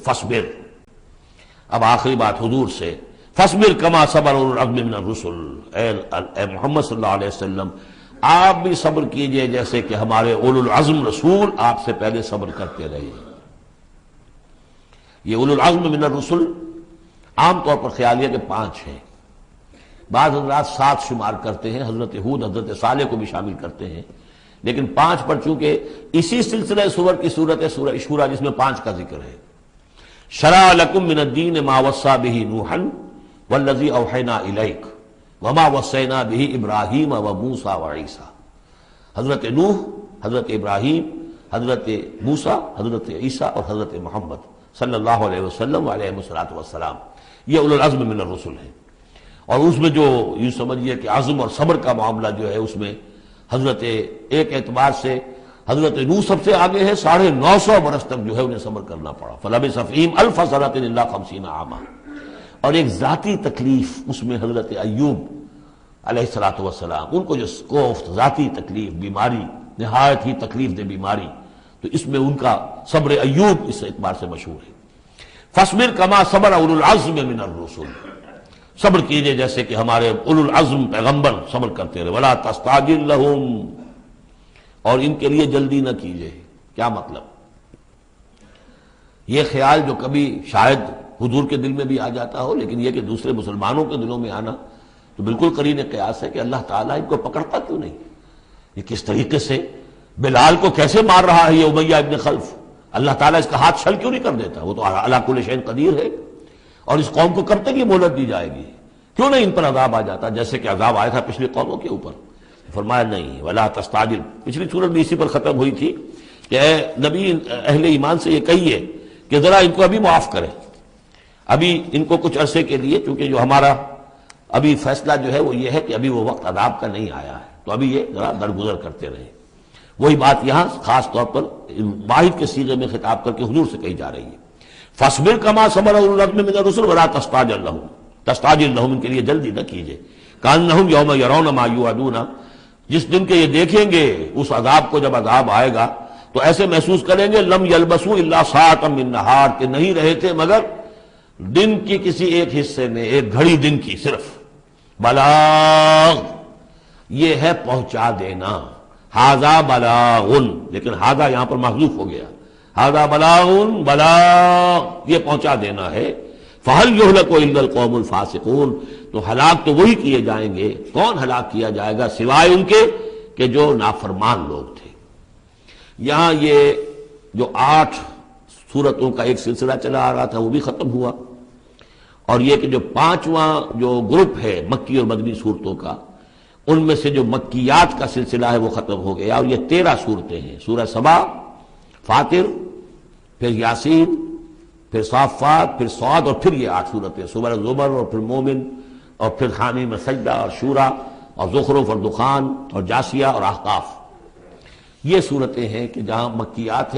فصبر. اب آخری بات حضور سے، فصبر کما صبر اولو العزم من الرسل. اے محمد صلی اللہ علیہ وسلم آپ بھی صبر کیجئے جیسے کہ ہمارے اولو العزم رسول آپ سے پہلے صبر کرتے رہے. یہ اولو العزم من الرسل عام طور پر خیال ہے کہ 5 ہیں، بعض حضرات 7 شمار کرتے ہیں، حضرت ہود حضرت صالح کو بھی شامل کرتے ہیں، لیکن 5 پر چونکہ اسی سلسلہ سور کی صورت ہے سورہ شورى جس میں 5 کا ذکر ہے. شرع لکم من الدین ما وصى به نوحا والذی اوحینا الیک وما وصینا به ابراہیم وموسیٰ وعیسیٰ. حضرت نوح، حضرت ابراہیم، حضرت موسیٰ، حضرت عیسیٰ اور حضرت محمد صلی اللہ علیہ وسلم علیہ الصلوۃ والسلام، یہ اولو العزم من الرسل ہیں. اور اس میں جو یوں سمجھیے کہ عزم اور صبر کا معاملہ جو ہے اس میں حضرت ایک اعتبار سے حضرت نوح سب سے آگے ہے، 950 برس تک جو ہے انہیں صبر کرنا پڑا. فلبث فیہم 1000 سنۃ الا 50 عاما. اور ایک ذاتی تکلیف اس میں حضرت ایوب علیہ الصلوۃ والسلام، ان کو جو کوفت ذاتی تکلیف، بیماری، نہایت ہی تکلیف دہ بیماری، تو اس میں ان کا صبر ایوب اس اعتبار سے مشہور ہے. فاصبر کما صبر اولو العزم من الرسل، صبر کیجئے جیسے کہ ہمارے اولو العزم پیغمبر صبر کرتے رہے. ولا تستعجل لهم، اور ان کے لیے جلدی نہ کیجئے. کیا مطلب؟ یہ خیال جو کبھی شاید حضور کے دل میں بھی آ جاتا ہو، لیکن یہ کہ دوسرے مسلمانوں کے دلوں میں آنا تو بالکل قرین قیاس ہے کہ اللہ تعالیٰ ان کو پکڑتا کیوں نہیں؟ یہ کس طریقے سے بلال کو کیسے مار رہا ہے یہ امیہ ابن خلف، اللہ تعالیٰ اس کا ہاتھ چھل کیوں نہیں کر دیتا؟ وہ تو علی کل شیء قدیر ہے. اور اس قوم کو کب تک یہ مہلت دی جائے گی؟ کیوں نہیں ان پر عذاب آ جاتا جیسے کہ عذاب آیا تھا پچھلی قوموں کے اوپر؟ فرمایا نہیں، ولا تستعجل. پچھلی سورت بھی اسی پر ختم ہوئی تھی کہ اے نبی اہل ایمان سے یہ کہیے کہ ذرا ان کو ابھی معاف کریں، ابھی ان کو کچھ عرصے کے لیے، چونکہ جو ہمارا ابھی فیصلہ جو ہے وہ یہ ہے کہ ابھی وہ وقت عذاب کا نہیں آیا ہے، تو ابھی یہ ذرا درگزر کرتے رہیں. وہی بات یہاں خاص طور پر واحد کے صیغے میں خطاب کر کے حضور سے کہی جا رہی ہے. فاصبر کما صبر اولو العزم من الرسل ولا تستعجل لهم، تستعجل لهم ان کے لیے جلدی نہ کیجیے. کانہم یوم یرون ما یوعدون، جس دن کے یہ دیکھیں گے اس عذاب کو، جب عذاب آئے گا تو ایسے محسوس کریں گے لم یلبسوا الا ساعۃ من نہار، کہ نہیں رہے تھے مگر دن کی کسی ایک حصے میں، ایک گھڑی دن کی صرف. بلاغ یہ ہے پہنچا دینا، ھذا بلاغ، لیکن ھذا یہاں پر محذوف ہو گیا. ھذا بلاغ، بلاغ یہ پہنچا دینا ہے. فہل یہلک الا القوم الفاسقون، تو ہلاک تو وہی کیے جائیں گے. کون ہلاک کیا جائے گا سوائے ان کے کہ جو نافرمان لوگ تھے. یہاں یہ جو 8 سورتوں کا ایک سلسلہ چلا آ رہا تھا وہ بھی ختم ہوا، اور یہ کہ جو 5واں جو گروپ ہے مکی اور مدنی صورتوں کا، ان میں سے جو مکیات کا سلسلہ ہے وہ ختم ہو گیا. اور یہ 13 صورتیں ہیں، سورہ سبا، فاطر، پھر یاسین، پھر صافات، پھر صاد، اور پھر یہ 8 صورتیں، سورہ زمر، اور پھر مومن، اور پھر حامیم سجدہ، اور شورا، اور زخرف، اور دخان، اور جاسیہ، اور احقاف. یہ صورتیں ہیں کہ جہاں مکیات ہیں.